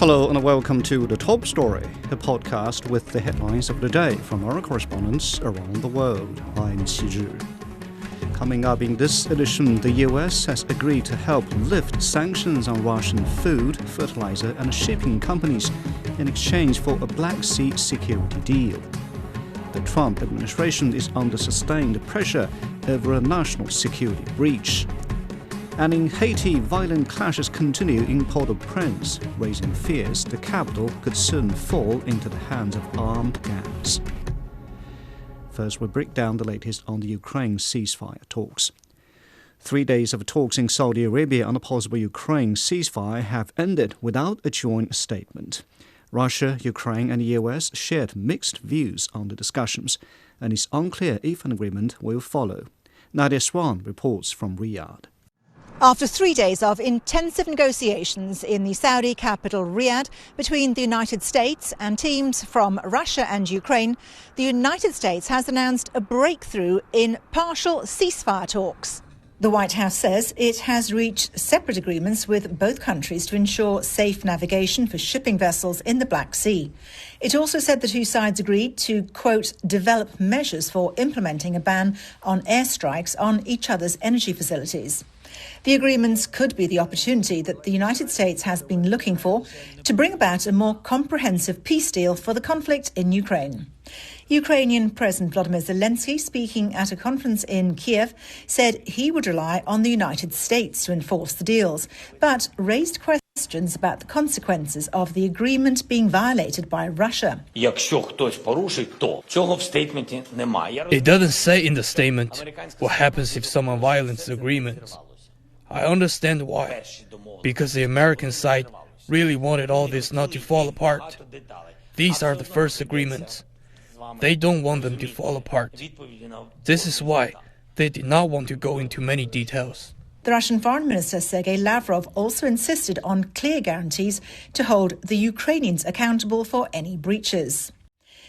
Hello and welcome to The Top Story, a podcast with the headlines of the day from our correspondents around the world. I'm Qi Zhi. Coming up in this edition, the US has agreed to help lift sanctions on Russian food, fertilizer and shipping companies in exchange for a Black Sea security deal. The Trump administration is under sustained pressure over a national security breach. And in Haiti, violent clashes continue in Port-au-Prince, raising fears the capital could soon fall into the hands of armed gangs. First, we break down the latest on the Ukraine ceasefire talks. 3 days of talks in Saudi Arabia on a possible Ukraine ceasefire have ended without a joint statement. Russia, Ukraine and the US shared mixed views on the discussions, and it's unclear if an agreement will follow. Nadia Swan reports from Riyadh. After 3 days of intensive negotiations in the Saudi capital Riyadh between the United States and teams from Russia and Ukraine, the United States has announced a breakthrough in partial ceasefire talks. The White House says it has reached separate agreements with both countries to ensure safe navigation for shipping vessels in the Black Sea. It also said the two sides agreed to, quote, develop measures for implementing a ban on airstrikes on each other's energy facilities. The agreements could be the opportunity that the United States has been looking for to bring about a more comprehensive peace deal for the conflict in Ukraine. Ukrainian President Volodymyr Zelensky, speaking at a conference in Kiev, said he would rely on the United States to enforce the deals, but raised questions about the consequences of the agreement being violated by Russia. It doesn't say in the statement what happens if someone violates the agreement. I understand why. Because the American side really wanted all this not to fall apart. These are the first agreements. They don't want them to fall apart. This is why they did not want to go into many details. The Russian Foreign Minister Sergei Lavrov also insisted on clear guarantees to hold the Ukrainians accountable for any breaches.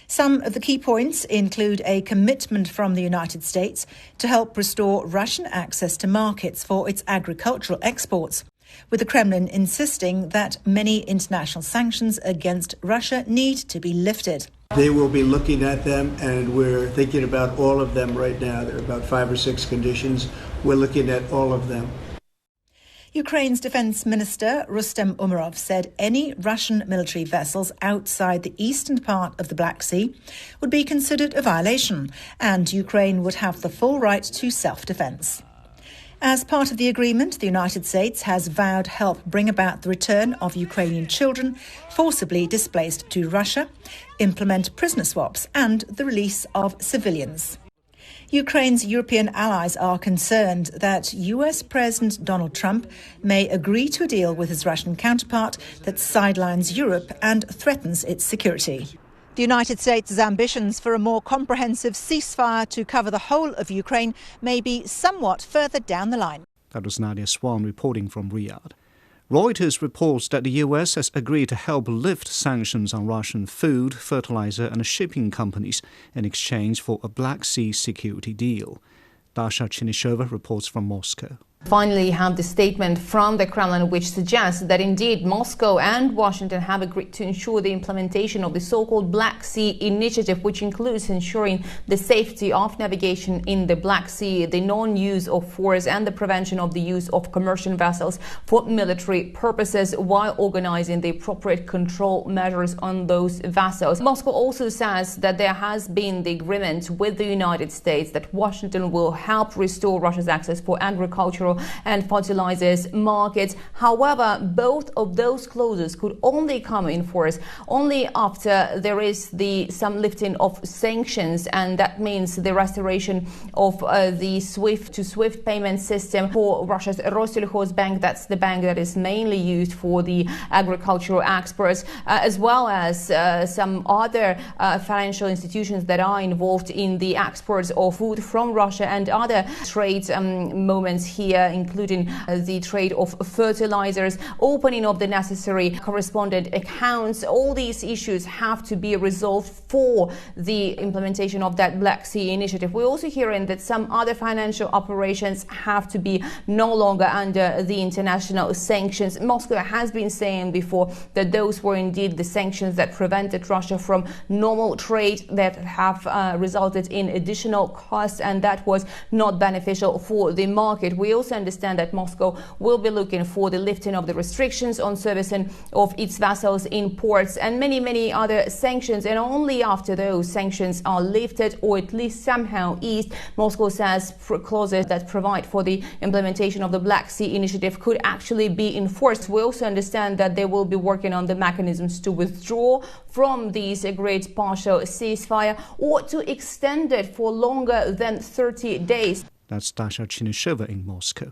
Some of the key points include a commitment from the United States to help restore Russian access to markets for its agricultural exports, with the Kremlin insisting that many international sanctions against Russia need to be lifted. They will be looking at them, and we're thinking about all of them right now. There are about 5 or 6 conditions. We're looking at all of them. Ukraine's Defence Minister Rustem Umerov said any Russian military vessels outside the eastern part of the Black Sea would be considered a violation, and Ukraine would have the full right to self-defence. As part of the agreement, the United States has vowed help bring about the return of Ukrainian children forcibly displaced to Russia, implement prisoner swaps and the release of civilians. Ukraine's European allies are concerned that US President Donald Trump may agree to a deal with his Russian counterpart that sidelines Europe and threatens its security. The United States' ambitions for a more comprehensive ceasefire to cover the whole of Ukraine may be somewhat further down the line. That was Nadia Swan reporting from Riyadh. Reuters reports that the US has agreed to help lift sanctions on Russian food, fertilizer and shipping companies in exchange for a Black Sea security deal. Dasha Chinishova reports from Moscow. Finally, have the statement from the Kremlin which suggests that indeed Moscow and Washington have agreed to ensure the implementation of the so-called Black Sea Initiative, which includes ensuring the safety of navigation in the Black Sea, the non-use of force and the prevention of the use of commercial vessels for military purposes while organizing the appropriate control measures on those vessels. Moscow also says that there has been the agreement with the United States that Washington will help restore Russia's access for agricultural and fertilizers markets. However, both of those clauses could only come in force only after there is some lifting of sanctions, and that means the restoration of the SWIFT payment system for Russia's Rossельхозbank. That's the bank that is mainly used for the agricultural exports, as well as some other financial institutions that are involved in the exports of food from Russia and other trade moments here. including the trade of fertilizers, opening of the necessary correspondent accounts. All these issues have to be resolved for the implementation of that Black Sea initiative. We're also hearing that some other financial operations have to be no longer under the international sanctions. Moscow has been saying before that those were indeed the sanctions that prevented Russia from normal trade, that have resulted in additional costs, and that was not beneficial for the market. We also understand that Moscow will be looking for the lifting of the restrictions on servicing of its vessels in ports and many other sanctions. And only after those sanctions are lifted, or at least somehow eased, Moscow says clauses that provide for the implementation of the Black Sea initiative could actually be enforced. We also understand that they will be working on the mechanisms to withdraw from these agreed partial ceasefire or to extend it for longer than 30 days. That's Dasha Chinisheva in Moscow.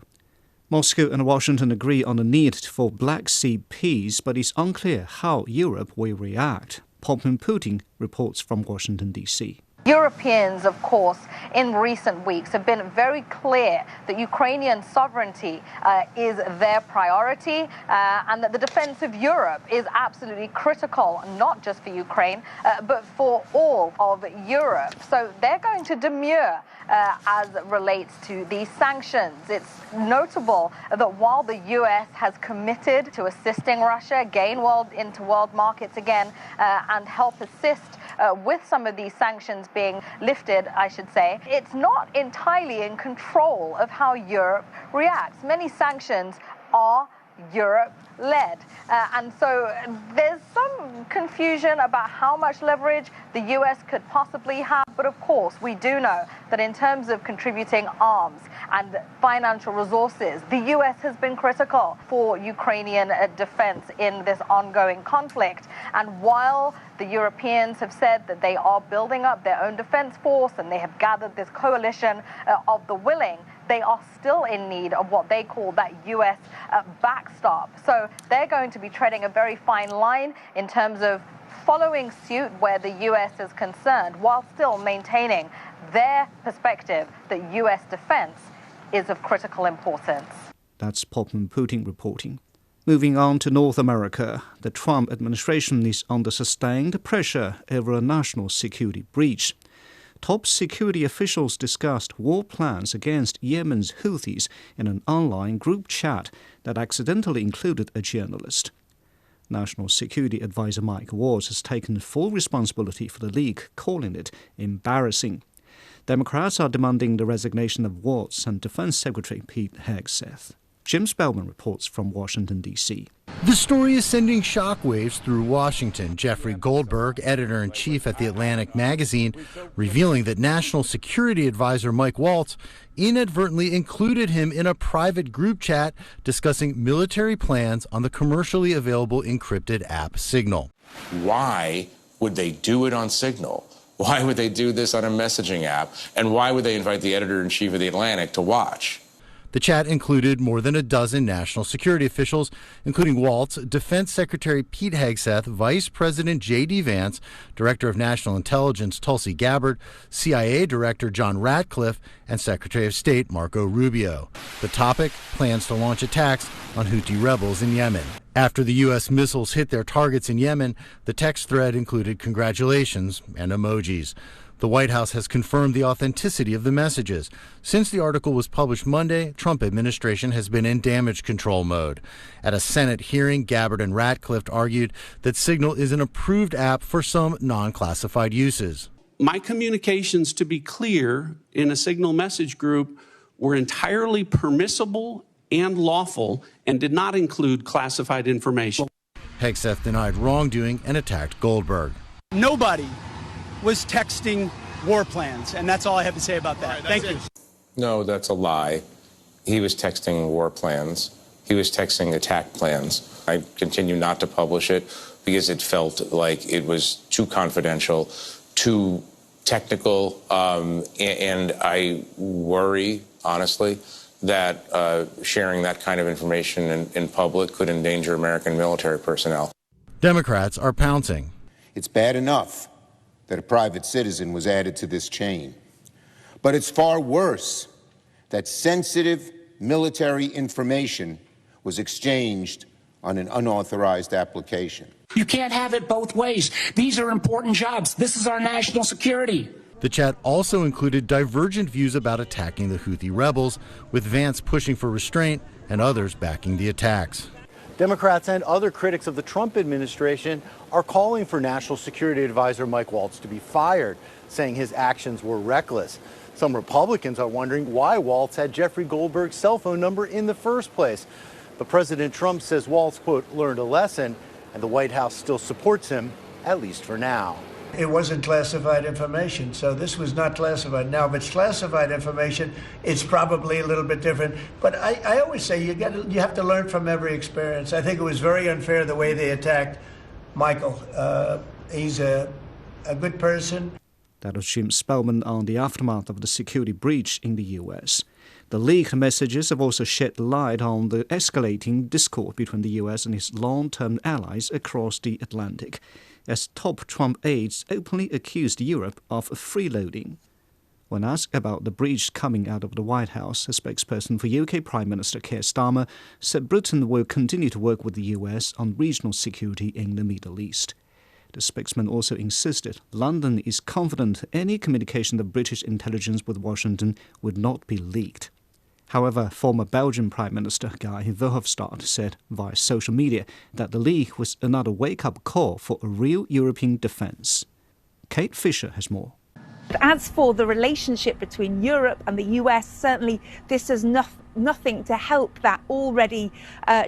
Moscow and Washington agree on the need for Black Sea peace, but it's unclear how Europe will react. Poppin Putin reports from Washington, D.C. Europeans, of course, in recent weeks have been very clear that Ukrainian sovereignty is their priority and that the defense of Europe is absolutely critical, not just for Ukraine, but for all of Europe. So they're going to demur as it relates to these sanctions. It's notable that while the U.S. has committed to assisting Russia gain into world markets again and help assist with some of these sanctions being lifted, I should say, it's not entirely in control of how Europe reacts. Many sanctions are Europe-led. And so there's some confusion about how much leverage the U.S. could possibly have. But of course, we do know that in terms of contributing arms and financial resources, the U.S. has been critical for Ukrainian defense in this ongoing conflict. And while the Europeans have said that they are building up their own defense force and they have gathered this coalition of the willing, they are still in need of what they call that U.S. backstop. So they're going to be treading a very fine line in terms of following suit where the U.S. is concerned, while still maintaining their perspective that U.S. defense is of critical importance. That's Poppin Putin reporting. Moving on to North America, the Trump administration is under sustained pressure over a national security breach. Top security officials discussed war plans against Yemen's Houthis in an online group chat that accidentally included a journalist. National Security Advisor Mike Waltz has taken full responsibility for the leak, calling it embarrassing. Democrats are demanding the resignation of Waltz and Defense Secretary Pete Hegseth. Jim Spellman reports from Washington, D.C. The story is sending shockwaves through Washington. Jeffrey Goldberg, editor-in-chief at The Atlantic magazine, revealing that National Security Advisor Mike Waltz inadvertently included him in a private group chat discussing military plans on the commercially available encrypted app Signal. Why would they do it on Signal? Why would they do this on a messaging app? And why would they invite the editor-in-chief of The Atlantic to watch? The chat included more than a dozen national security officials, including Waltz, Defense Secretary Pete Hegseth, Vice President J.D. Vance, Director of National Intelligence Tulsi Gabbard, CIA Director John Ratcliffe, and Secretary of State Marco Rubio. The topic: plans to launch attacks on Houthi rebels in Yemen. After the U.S. missiles hit their targets in Yemen, the text thread included congratulations and emojis. The White House has confirmed the authenticity of the messages. Since the article was published Monday, Trump administration has been in damage control mode. At a Senate hearing, Gabbard and Ratcliffe argued that Signal is an approved app for some non-classified uses. My communications, to be clear, in a Signal message group were entirely permissible and lawful and did not include classified information. Hegseth denied wrongdoing and attacked Goldberg. Nobody was texting war plans, and that's all I have to say about that. Thank you. No, that's a lie. He was texting war plans. He was texting attack plans. I continue not to publish it because it felt like it was too confidential, too technical, and I worry, honestly, that sharing that kind of information in public could endanger American military personnel. Democrats are pouncing. It's bad enough that a private citizen was added to this chain. But it's far worse that sensitive military information was exchanged on an unauthorized application. You can't have it both ways. These are important jobs. This is our national security. The chat also included divergent views about attacking the Houthi rebels, with Vance pushing for restraint and others backing the attacks. Democrats and other critics of the Trump administration are calling for National Security Advisor Mike Waltz to be fired, saying his actions were reckless. Some Republicans are wondering why Waltz had Jeffrey Goldberg's cell phone number in the first place. But President Trump says Waltz, quote, learned a lesson, and the White House still supports him, at least for now. It wasn't classified information, so this was not classified. Now, if it's classified information, it's probably a little bit different. But I always say you have to learn from every experience. I think it was very unfair the way they attacked Michael. He's a good person. That was Jim Spellman on the aftermath of the security breach in the U.S. The leaked messages have also shed light on the escalating discord between the U.S. and its long-term allies across the Atlantic, as top Trump aides openly accused Europe of freeloading. When asked about the breach coming out of the White House, a spokesperson for UK Prime Minister Keir Starmer said Britain will continue to work with the US on regional security in the Middle East. The spokesman also insisted London is confident any communication of British intelligence with Washington would not be leaked. However, former Belgian Prime Minister Guy Verhofstadt said via social media that the leak was another wake-up call for a real European defence. Kate Fisher has more. As for the relationship between Europe and the US, certainly this is nothing to help that already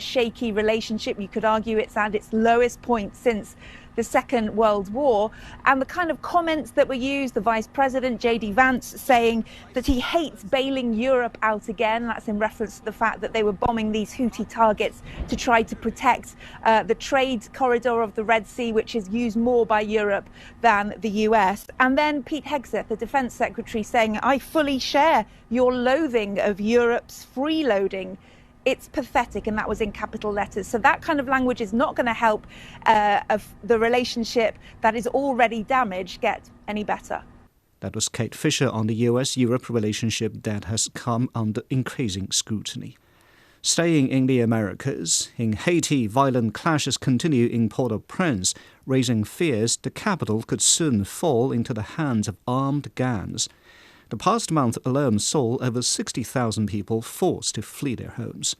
shaky relationship. You could argue it's at its lowest point since the Second World War, and the kind of comments that were used, the Vice President, J.D. Vance, saying that he hates bailing Europe out again. That's in reference to the fact that they were bombing these Houthi targets to try to protect the trade corridor of the Red Sea, which is used more by Europe than the US. And then Pete Hegseth, the Defense Secretary, saying, I fully share your loathing of Europe's freeloading. It's pathetic, and that was in capital letters. So that kind of language is not going to help of the relationship that is already damaged get any better. That was Kate Fisher on the US-Europe relationship that has come under increasing scrutiny. Staying in the Americas, in Haiti, violent clashes continue in Port-au-Prince, raising fears the capital could soon fall into the hands of armed gangs. The past month alone saw over 60,000 people forced to flee their homes.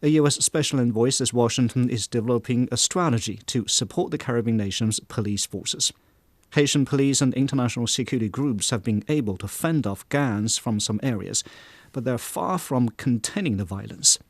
A U.S. special envoy says Washington is developing a strategy to support the Caribbean nation's police forces. Haitian police and international security groups have been able to fend off gangs from some areas, but they're far from containing the violence.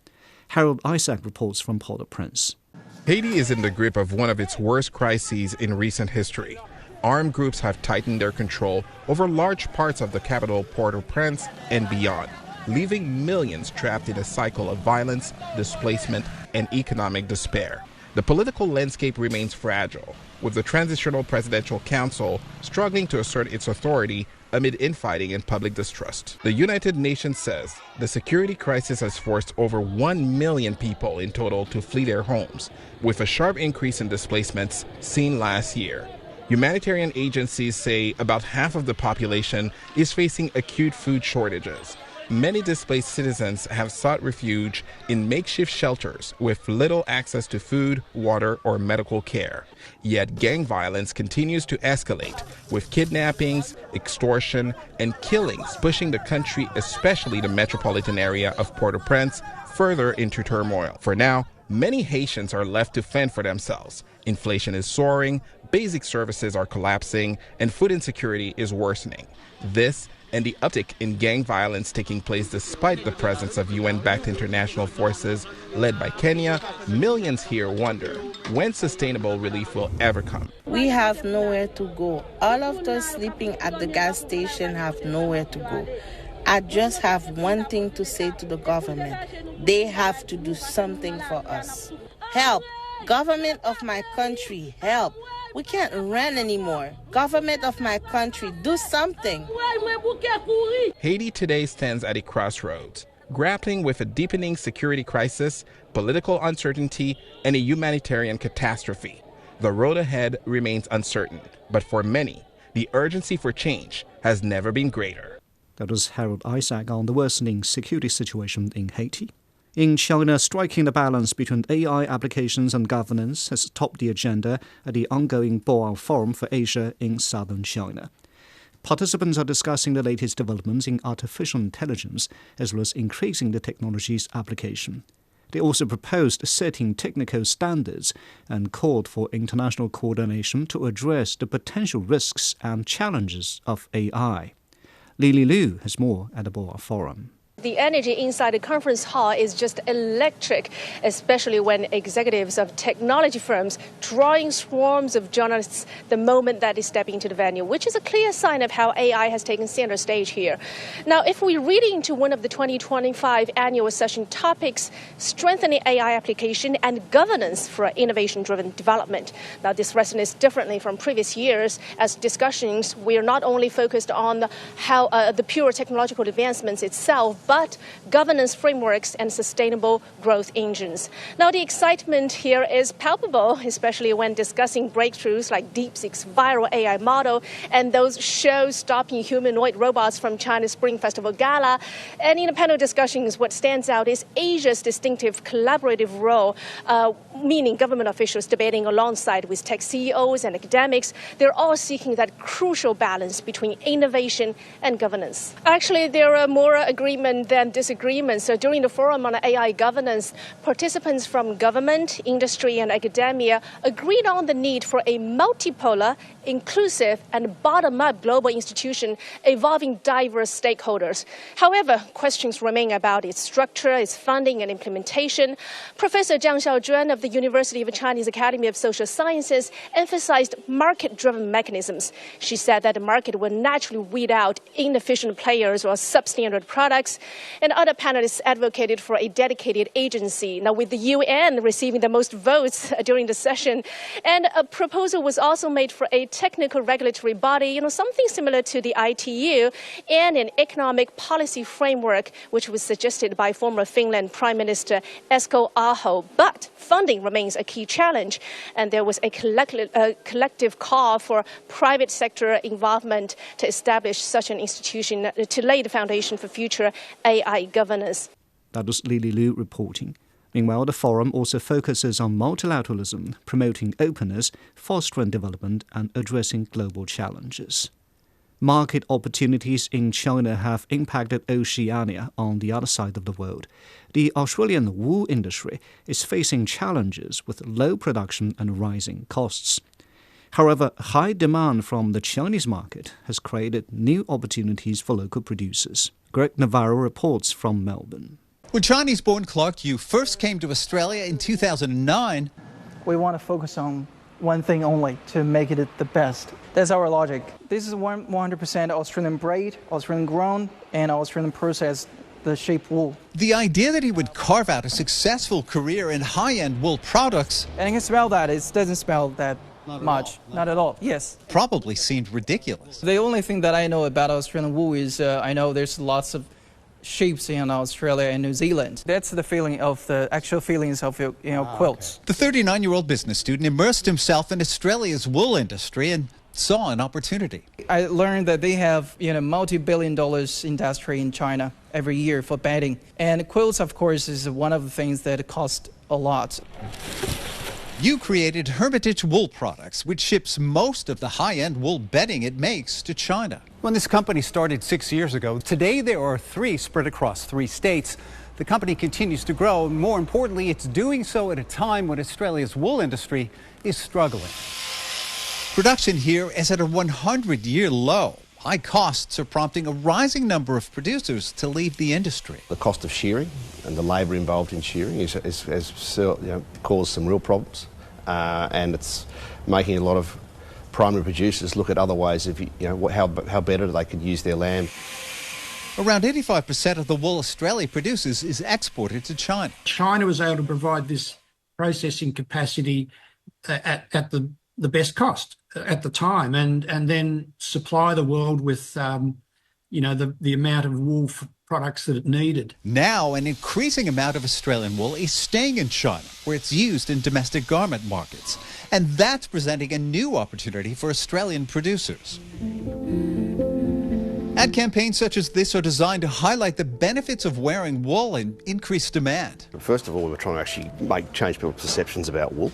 Harold Isaac reports from Port-au-Prince. Haiti is in the grip of one of its worst crises in recent history. Armed groups have tightened their control over large parts of the capital Port-au-Prince and beyond, leaving millions trapped in a cycle of violence, displacement, and economic despair. The political landscape remains fragile, with the Transitional Presidential Council struggling to assert its authority amid infighting and public distrust. The United Nations says the security crisis has forced over 1 million people in total to flee their homes, with a sharp increase in displacements seen last year. Humanitarian agencies say about half of the population is facing acute food shortages. Many displaced citizens have sought refuge in makeshift shelters with little access to food, water, or medical care. Yet gang violence continues to escalate, with kidnappings, extortion, and killings pushing the country, especially the metropolitan area of Port-au-Prince, further into turmoil. For now, many Haitians are left to fend for themselves. Inflation is soaring, basic services are collapsing, and food insecurity is worsening. This and the uptick in gang violence taking place despite the presence of UN-backed international forces led by Kenya, millions here wonder when sustainable relief will ever come. We have nowhere to go. All of those sleeping at the gas station have nowhere to go. I just have one thing to say to the government. They have to do something for us. Help. Government of my country, help. We can't run anymore. Government of my country, do something. Haiti today stands at a crossroads, grappling with a deepening security crisis, political uncertainty, and a humanitarian catastrophe. The road ahead remains uncertain, but for many, the urgency for change has never been greater. That was Harold Isaac on the worsening security situation in Haiti. In China, striking the balance between AI applications and governance has topped the agenda at the ongoing Boao Forum for Asia in southern China. Participants are discussing the latest developments in artificial intelligence as well as increasing the technology's application. They also proposed setting technical standards and called for international coordination to address the potential risks and challenges of AI. Lili Liu has more at the Boao Forum. The energy inside the conference hall is just electric, especially when executives of technology firms drawing swarms of journalists the moment that they step into the venue, which is a clear sign of how AI has taken center stage here. Now, if we read into one of the 2025 annual session topics, strengthening AI application and governance for innovation-driven development. Now, this resonates differently from previous years, as discussions we are not only focused on how the pure technological advancements itself, but governance frameworks and sustainable growth engines. Now, the excitement here is palpable, especially when discussing breakthroughs like DeepSeek's viral AI model and those show-stopping humanoid robots from China's Spring Festival Gala. And in the panel discussions, what stands out is Asia's distinctive collaborative role, meaning government officials debating alongside with tech CEOs and academics. They're all seeking that crucial balance between innovation and governance. Actually, there are more agreement than disagreements. So during the forum on AI governance, participants from government, industry, and academia agreed on the need for a multipolar, inclusive, and bottom-up global institution involving diverse stakeholders. However, questions remain about its structure, its funding, and implementation. Professor Jiang Xiaozhuan of the University of Chinese Academy of Social Sciences emphasized market-driven mechanisms. She said that the market will naturally weed out inefficient players or substandard products. And other panelists advocated for a dedicated agency. Now, with the UN receiving the most votes during the session, and a proposal was also made for a technical regulatory body, something similar to the ITU, and an economic policy framework, which was suggested by former Finland Prime Minister Esko Aho. But funding remains a key challenge, and there was a collective call for private sector involvement to establish such an institution to lay the foundation for future AI governance. That was Lili Liu reporting. Meanwhile, the forum also focuses on multilateralism, promoting openness, fostering development, and addressing global challenges. Market opportunities in China have impacted Oceania on the other side of the world. The Australian wool industry is facing challenges with low production and rising costs. However, high demand from the Chinese market has created new opportunities for local producers. Greg Navarro reports from Melbourne. When Chinese-born Clark Yu first came to Australia in 2009, we want to focus on one thing only, to make it the best. That's our logic. This is 100% Australian braid, Australian grown, and Australian processed the sheep wool. The idea that he would carve out a successful career in high-end wool products, and you can smell that, it doesn't smell that much. Not at all. Yes. Probably seemed ridiculous. The only thing that I know about Australian wool is I know there's lots of sheep in Australia and New Zealand. That's the feeling of the actual feelings of quilts. The 39-year-old business student immersed himself in Australia's wool industry and saw an opportunity. I learned that they have multi-billion-dollar industry in China every year for bedding, and quilts, of course, is one of the things that cost a lot. You created Hermitage Wool Products, which ships most of the high-end wool bedding it makes to China. When this company started 6 years ago, today there are 3 spread across 3 states. The company continues to grow. More importantly, it's doing so at a time when Australia's wool industry is struggling. Production here is at a 100-year low. High costs are prompting a rising number of producers to leave the industry. The cost of shearing and the labour involved in shearing has caused some real problems, and it's making a lot of primary producers look at other ways of how better they could use their land. Around 85% of the wool Australia produces is exported to China. China was able to provide this processing capacity at the best cost at the time, and then supply the world with the amount of wool products that it needed. Now an increasing amount of Australian wool is staying in China, where it's used in domestic garment markets, and that's presenting a new opportunity for Australian producers. Ad campaigns such as this are designed to highlight the benefits of wearing wool and increase demand. First of all, we were trying to actually change people's perceptions about wool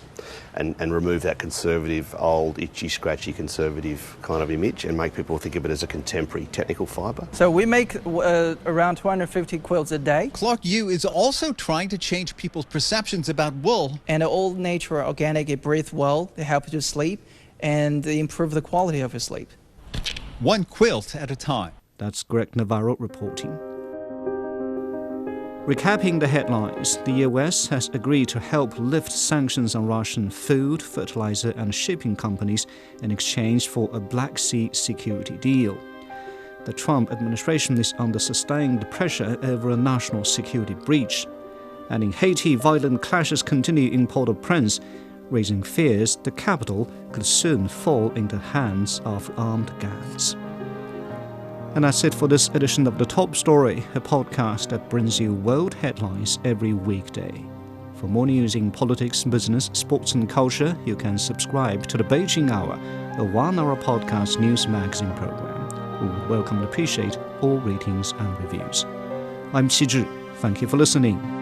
and remove that conservative, old, itchy, scratchy, conservative kind of image and make people think of it as a contemporary technical fibre. So we make around 250 quilts a day. Clark Yu is also trying to change people's perceptions about wool. And all nature, organic, it breathes well, they help you to sleep and they improve the quality of your sleep. One quilt at a time. That's Greg Navarro reporting. Recapping the headlines, the US has agreed to help lift sanctions on Russian food, fertilizer and shipping companies in exchange for a Black Sea security deal. The Trump administration is under sustained pressure over a national security breach. And in Haiti, violent clashes continue in Port-au-Prince, raising fears the capital could soon fall into hands of armed gangs. And that's it for this edition of The Top Story, a podcast that brings you world headlines every weekday. For more news in politics, business, sports and culture, you can subscribe to the Beijing Hour, a one-hour podcast news magazine program. We would welcome and appreciate all ratings and reviews. I'm Qi Zhi. Thank you for listening.